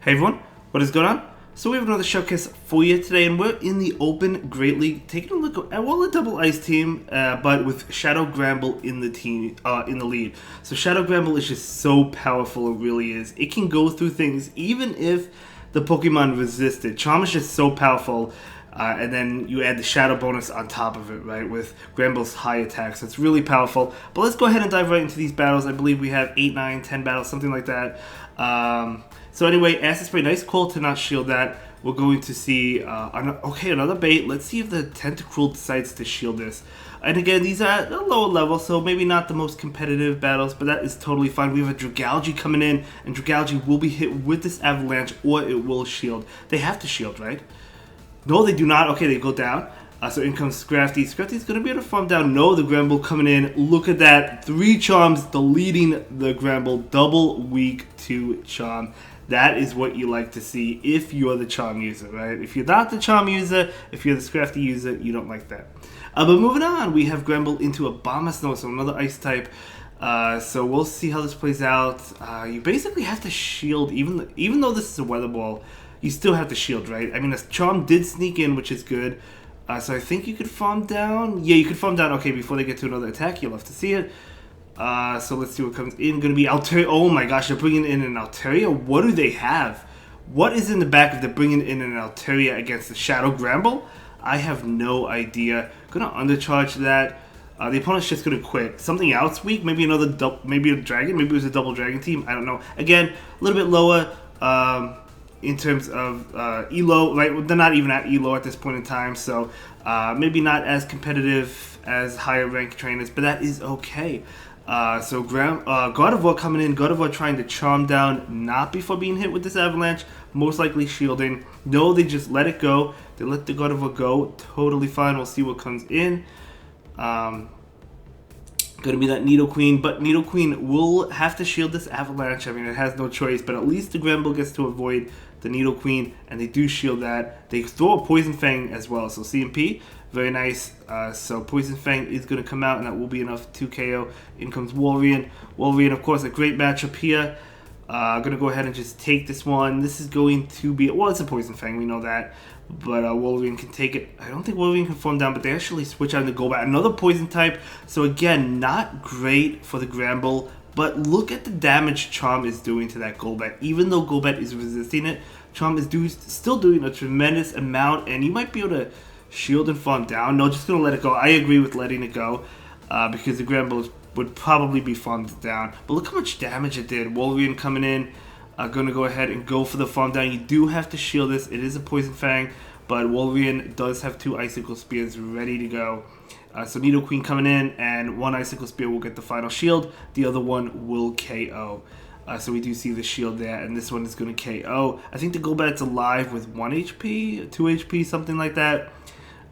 Hey everyone, what is going on? So we have another showcase for you today, and we're in the Open Great League, taking a look at a double ice team, but with Shadow Granbull in the team, in the lead. So Shadow Granbull is just so powerful, it really is. It can go through things even if the Pokemon resist it. CHARMS is just so powerful, and then you add the Shadow bonus on top of it, right, with Granbull's high attack. So it's really powerful. But let's go ahead and dive right into these battles. I believe we have 8, 9, 10 battles, something like that. So anyway, Acid Spray, nice call to not shield that. We're going to see, another bait. Let's see if the Tentacruel decides to shield this. And again, these are at a lower level, so maybe not the most competitive battles, but that is totally fine. We have a Dragalge coming in, and Dragalge will be hit with this Avalanche, or it will shield. They have to shield, right? No, they do not. Okay, they go down. So in comes Scrafty. Scrafty's going to be able to farm down. No, the Granbull coming in. Look at that. 3 Charms deleting the Granbull. Double weak to Charm. That is what you like to see if you're the Charm user, right? If you're not the Charm user, if you're the Scrafty user, you don't like that. But moving on, we have Granbull into a Abomasnow, so another ice type. So we'll see how this plays out. You basically have to shield, even though this is a Weather Ball, you still have to shield, right? I mean, a Charm did sneak in, which is good. So I think you could farm down. Yeah, you could farm down. Okay, before they get to another attack, you'll have to see it. So let's see what comes in. Going to be Altaria. Oh my gosh, they're bringing in an Altaria? What do they have? What is in the back if they're bringing in an Altaria against the Shadow Granbull? I have no idea. Going to undercharge that. The opponent's just going to quit. Something else weak? Maybe maybe a dragon? Maybe it was a double dragon team? I don't know. Again, a little bit lower in terms of ELO. Right? They're not even at ELO at this point in time, so maybe not as competitive as higher ranked trainers, but that is okay. So God of War coming in, God of War trying to charm down, not before being hit with this Avalanche, most likely shielding. No, they just let it go. They let the God of War go, totally fine. We'll see what comes in. Gonna be that Nidoqueen, but Nidoqueen will have to shield this Avalanche. I mean, it has no choice, but at least the Granbull gets to avoid the Nidoqueen, and they do shield that. They throw a Poison Fang as well, so CMP, very nice. So Poison Fang is going to come out, and that will be enough to KO. In comes Wolverine. Wolverine, of course, a great matchup here. Going to go ahead and just take this one. This is going to be, well, it's a Poison Fang, we know that. But Wolverine can take it. I don't think Wolverine can form down, but they actually switch out the Golbat. Another Poison type. So again, not great for the Granbull. But look at the damage Charm is doing to that Golbat. Even though Golbat is resisting it, Charm is still doing a tremendous amount. And you might be able to shield and farm down. No, just going to let it go. I agree with letting it go. Because the Granbull would probably be farmed down. But look how much damage it did. Wolverine coming in. Going to go ahead and go for the farm down. You do have to shield this. It is a Poison Fang, but Wolverine does have 2 Icicle Spears ready to go. So Nidoqueen coming in, and 1 Icicle Spear will get the final shield. The other one will KO. So we do see the shield there, and this one is going to KO. I think the Golbat's alive with 1 HP, 2 HP, something like that.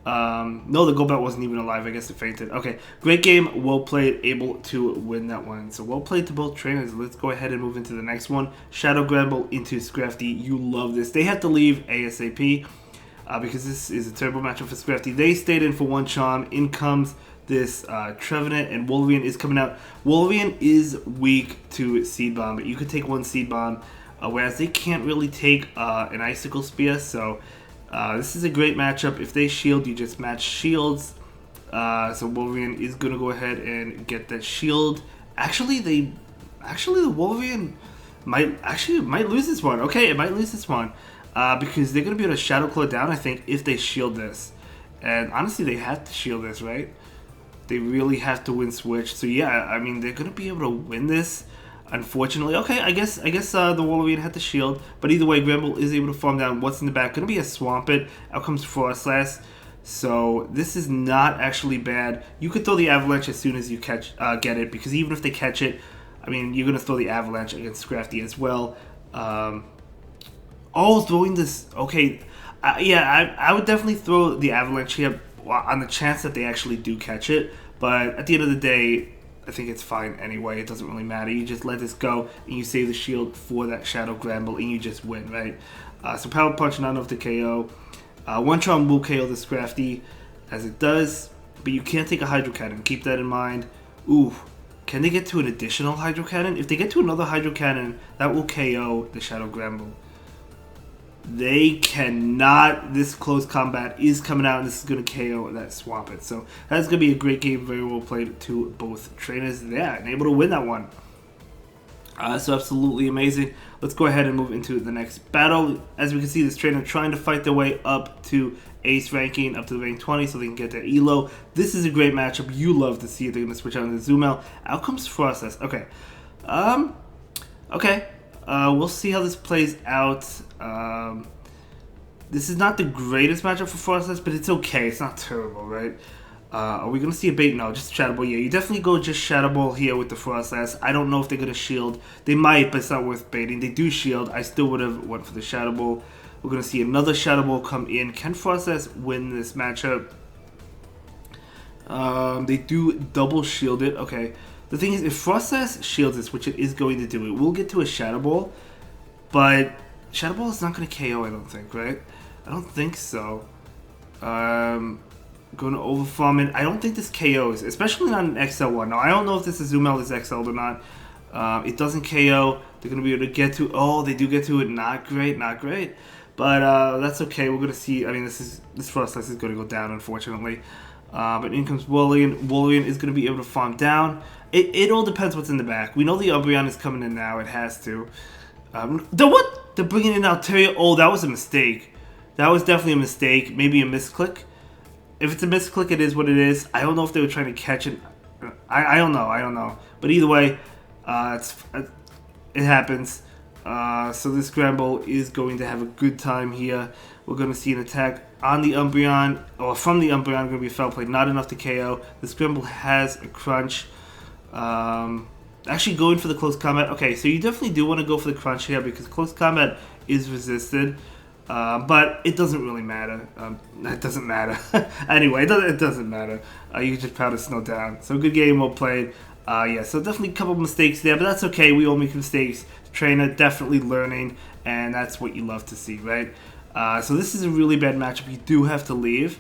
No, the Golbat wasn't even alive. I guess it fainted. Okay, great game. Well played. Able to win that one. So well played to both trainers. Let's go ahead and move into the next one. Shadow Granbull into Scrafty. You love this. They have to leave ASAP because this is a terrible matchup for Scrafty. They stayed in for 1 Charm. In comes this Trevenant, and Wolverine is coming out. Wolverine is weak to Seed Bomb, but you could take 1 Seed Bomb, whereas they can't really take an Icicle Spear, so this is a great matchup. If they shield, you just match shields. So Wolverine is going to go ahead and get that shield. Actually, the Wolverine might lose this one. Okay, it might lose this one. Because they're going to be able to Shadow Claw down, I think, if they shield this. And honestly, they have to shield this, right? They really have to win Switch. So yeah, I mean, they're going to be able to win this. Unfortunately, okay, I guess the Wolverine had the shield, but either way, Granbull is able to farm down what's in the back. Going to be a Swampert. Out comes Frostlass. So this is not actually bad. You could throw the Avalanche as soon as you get it, because even if they catch it, I mean, you're going to throw the Avalanche against Scrafty as well. Throwing this. Okay, yeah, I would definitely throw the Avalanche here on the chance that they actually do catch it. But at the end of the day, I think it's fine anyway. It doesn't really matter. You just let this go, and you save the shield for that Shadow Granbull, and you just win, right? So Power Punch, not enough to KO. 1 Charm will KO the Scrafty, as it does, but you can't take a Hydro Cannon. Keep that in mind. Ooh, can they get to an additional Hydro Cannon? If they get to another Hydro Cannon, that will KO the Shadow Granbull. They cannot. This close combat is coming out, and this is going to KO that Swampert. So that's going to be a great game. Very well played to both trainers there, and able to win that one. So absolutely amazing. Let's go ahead and move into the next battle. As we can see, this trainer trying to fight their way up to ace ranking, up to the rank 20, so they can get their elo. This is a great matchup. You love to see it. They're going to switch out into Zoom Out. Out comes Process. Okay. Okay. We'll see how this plays out. This is not the greatest matchup for Process, but it's okay. It's not terrible, right? Are we going to see a bait? No, just Shadow Ball. Yeah, you definitely go just Shadow Ball here with the Frostlass. I don't know if they're going to shield. They might, but it's not worth baiting. They do shield. I still would have went for the Shadow Ball. We're going to see another Shadow Ball come in. Can Frostlass win this matchup? They do double shield it. Okay. The thing is, if Frostlass shields this, which it is going to do, it will get to a Shadow Ball. But Shadow Ball is not going to KO, I don't think, right? I don't think so. Going to overfarm it. I don't think this KOs, especially not an XL1. Now, I don't know if this is Zoom Out is XL or not. It doesn't KO. They're going to be able to get to... Oh, they do get to it. Not great, not great. But that's okay. We're going to see... I mean, this Frostlass is going to go down, unfortunately. But in comes Wallian. Wallian is going to be able to farm down. It all depends what's in the back. We know the Umbreon is coming in now. It has to. What? They're bringing in Altaria. Oh, that was a mistake. That was definitely a mistake. Maybe a misclick. If it's a misclick, it is what it is. I don't know if they were trying to catch it. I don't know. I don't know. But either way, it happens. So this Granbull is going to have a good time here. We're going to see an attack on the Umbreon, or from the Umbreon, going to be a foul play. Not enough to KO. This Granbull has a crunch. Actually going for the close combat. Okay, so you definitely do want to go for the crunch here because close combat is resisted. But it doesn't really matter. It doesn't matter. Anyway, it doesn't matter. You just powder snow down. So good game, well played. Yeah, so definitely a couple mistakes there, but that's okay. We all make mistakes. Trainer definitely learning, and that's what you love to see, right? So this is a really bad matchup. You do have to leave.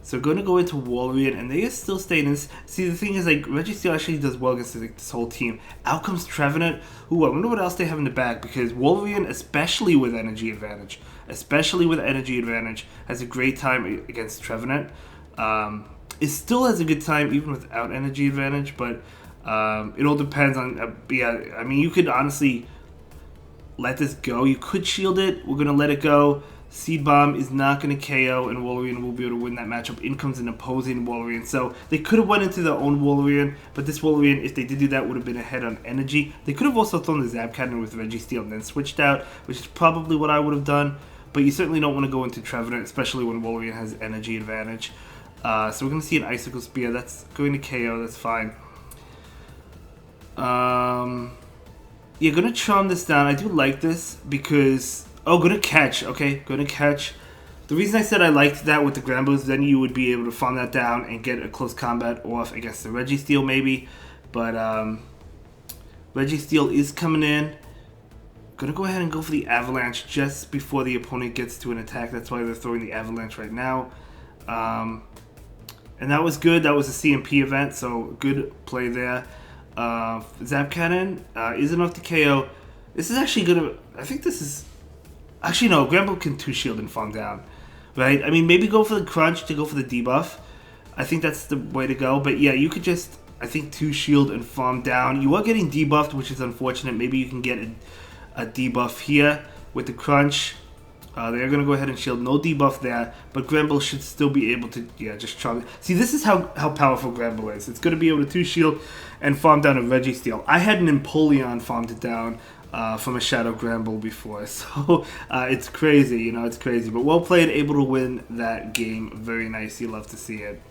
So going to go into Walrein, and they are still staying in this. See, the thing is, like, Registeel actually does well against this whole team. Out comes Trevenant. Ooh, I wonder what else they have in the back, because Walrein, especially with energy advantage, has a great time against Trevenant. It still has a good time even without energy advantage, but it all depends on, yeah, I mean, you could honestly let this go. You could shield it. We're going to let it go. Seed Bomb is not going to KO, and Walrein will be able to win that matchup. In comes an opposing Walrein. So they could have went into their own Walrein, but this Walrein, if they did do that, would have been ahead on energy. They could have also thrown the Zap Cannon with Registeel and then switched out, which is probably what I would have done. But you certainly don't want to go into Trevenant, especially when Walrein has energy advantage. So we're going to see an Icicle Spear. That's going to KO. That's fine. Yeah, going to Charm this down. I do like this because... Oh, going to catch. Okay, going to catch. The reason I said I liked that with the Granbull is then you would be able to farm that down and get a close combat off against the Registeel maybe. But Registeel is coming in. Going to go ahead and go for the Avalanche just before the opponent gets to an attack. That's why they're throwing the Avalanche right now. And that was good. That was a CMP event, so good play there. Zap Cannon is enough to KO. This is actually going to... I think this is... Actually, no. Granbull can 2-shield and farm down. Right? I mean, maybe go for the crunch to go for the debuff. I think that's the way to go. But yeah, you could just, I think, 2-shield and farm down. You are getting debuffed, which is unfortunate. Maybe you can get a debuff here with the crunch. They're going to go ahead and shield. No debuff there. But Granbull should still be able to, yeah, just charge. See, this is how powerful Granbull is. It's going to be able to 2-shield and farm down a Registeel. I had an Empoleon farmed it down from a Shadow Granbull before. So it's crazy, you know, it's crazy. But well played, able to win that game. Very nice. You love to see it.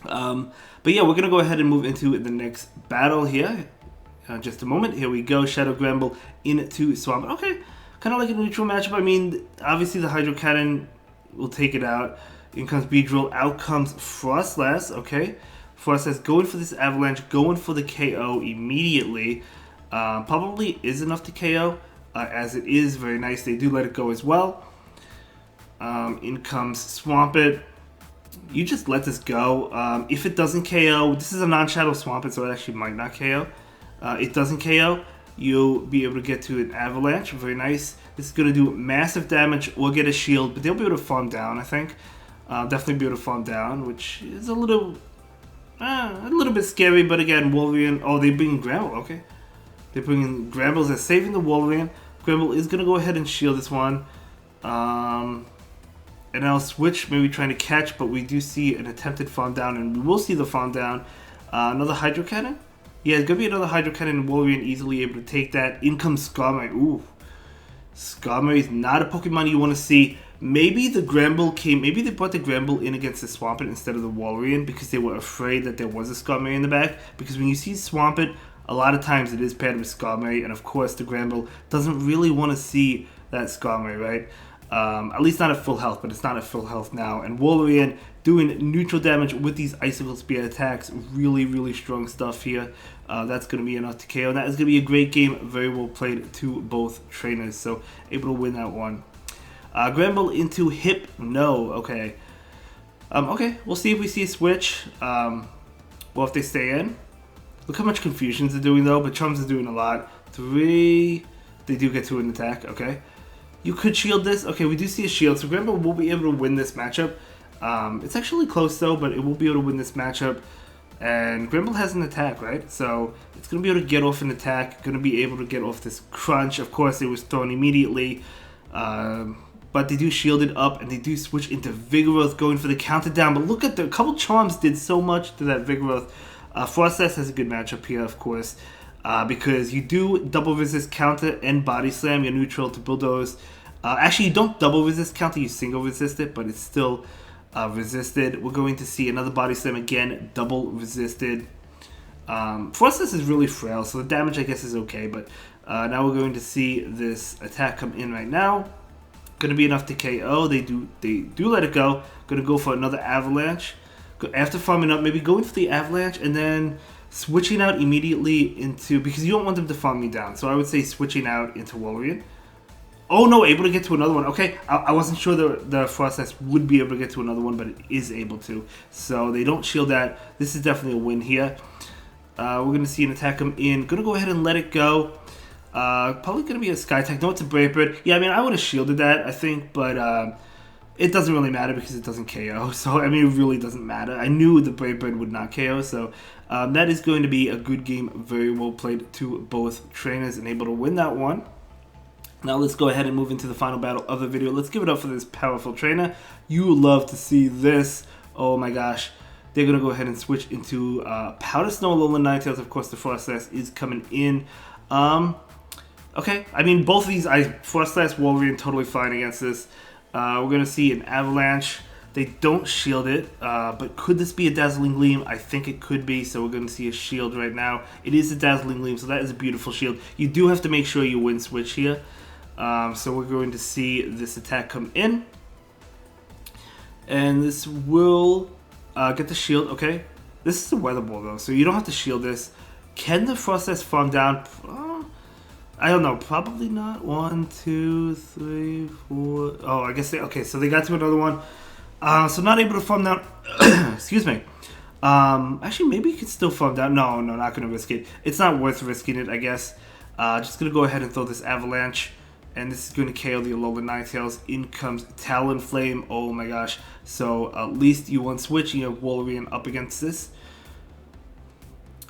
But yeah, we're going to go ahead and move into the next battle here. Just a moment. Here we go. Shadow Granbull into Swamp. Okay. Kind of like a neutral matchup. I mean, obviously the Hydro Cannon will take it out. In comes Beedrill. Out comes Frostlass. Okay. Frostlass going for this Avalanche. Going for the KO immediately. Probably is enough to KO. As it is. Very nice. They do let it go as well. In comes Swampert. You just let this go. If it doesn't KO, this is a non-shadow Swampert, so it actually might not KO. It doesn't KO. you'll be able to get to an avalanche. Very nice. This is going to do massive damage or get a shield, but they'll be able to farm down, I think. Definitely be able to farm down, which is a little bit scary, but again, Wolverine. Oh, they bring Granbull, okay. They bring in Granbull as saving the Wolverine. Granbull is going to go ahead and shield this one. And I'll switch, maybe trying to catch, but we do see an attempted farm down, and we will see the farm down. Another Hydro Cannon? Yeah, it's going to be another Hydro Cannon, and Wolverine easily able to take that. In comes Skarmory. Ooh. Skarmory is not a Pokemon you want to see. Maybe the Granbull came, maybe they brought the Granbull in against the Swampert instead of the Wolverine because they were afraid that there was a Skarmory in the back. Because when you see Swampert, a lot of times it is paired with Skarmory, and of course the Granbull doesn't really want to see that Skarmory, right? At least not at full health, but it's not at full health now. And Wolverine doing neutral damage with these Icicle Spear attacks. Really, really strong stuff here. That's going to be enough to KO. That is going to be a great game. Very well played to both trainers. So able to win that one. Granbull into Hip. No. Okay. Okay. We'll see if we see a switch. Well, if they stay in. Look how much confusions they're doing though. But Charms is doing a lot. 3. They do get to an attack. Okay. You could shield this. Okay, we do see a shield, so Granbull will be able to win this matchup. It's actually close though, but it will be able to win this matchup. And Granbull has an attack, right? So it's going to be able to get off an attack, going to be able to get off this crunch. Of course, it was thrown immediately, but they do shield it up, and they do switch into Vigoroth, going for the counter down. But look at a couple Charms did so much to that Vigoroth. Frostlass has a good matchup here, of course. Because you do double resist counter and body slam, you're neutral to bulldoze. Actually, you don't double resist counter, you single resist it, but it's still resisted. We're going to see another body slam again, double resisted. Frostlass is really frail, so the damage I guess is okay, but now we're going to see this attack come in right now. Going to be enough to KO. They do let it go. Going to go for another avalanche. After farming up, maybe going for the avalanche and then switching out immediately into, because you don't want them to farm me down, so I would say switching out into Wolverine. Oh no, able to get to another one. Okay, I wasn't sure the Frostlass would be able to get to another one, but it is able to. So they don't shield that. This is definitely a win here. We're going to see an attack come in. Going to go ahead and let it go. Probably going to be a Sky Attack. No, it's a Brave Bird. Yeah, I mean, I would have shielded that, I think, but it doesn't really matter because it doesn't KO. So, I mean, it really doesn't matter. I knew the Brave Bird would not KO, so that is going to be a good game. Very well played to both trainers and able to win that one. Now let's go ahead and move into the final battle of the video. Let's give it up for this powerful trainer. You love to see this. Oh my gosh. They're going to go ahead and switch into Powder Snow, Alolan Ninetales. Of course, the Frostlass is coming in. Okay, I mean, both of these, Frostlass, Wolverine, totally fine against this. We're going to see an Avalanche. They don't shield it, but could this be a Dazzling Gleam? I think it could be, so we're going to see a shield right now. It is a Dazzling Gleam, so that is a beautiful shield. You do have to make sure you win switch here. So we're going to see this attack come in. And this will get the shield, okay. This is a Weather Ball though, so you don't have to shield this. Can the Frostlass farm down? I don't know, probably not. 1, 2, 3, 4. Oh, I guess they, okay, so they got to another one. So not able to farm down. Excuse me. Actually, maybe you could still farm down. No, not going to risk it. It's not worth risking it, I guess. Just going to go ahead and throw this Avalanche. And this is going to KO the Alolan Ninetales. In comes Talonflame. Oh my gosh. So at least you want switch. You have Wolverine up against this.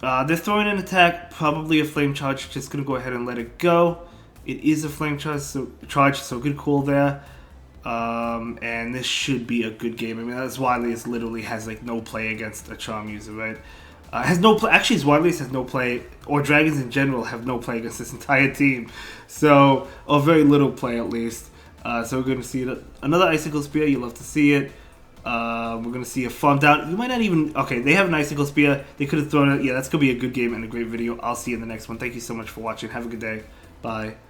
They're throwing an attack. Probably a Flame Charge. Just going to go ahead and let it go. It is a Flame Charge, so good call there. And this should be a good game. I mean, that's Wily literally has like no play against a Charm user, right? Has no play. Actually, Wily has no play, or Dragons in general have no play against this entire team. So, or very little play at least. So we're going to see another Icicle Spear. You love to see it. We're going to see a farm down. You might not even. Okay, they have an Icicle Spear. They could have thrown it. Yeah, that's going to be a good game and a great video. I'll see you in the next one. Thank you so much for watching. Have a good day. Bye.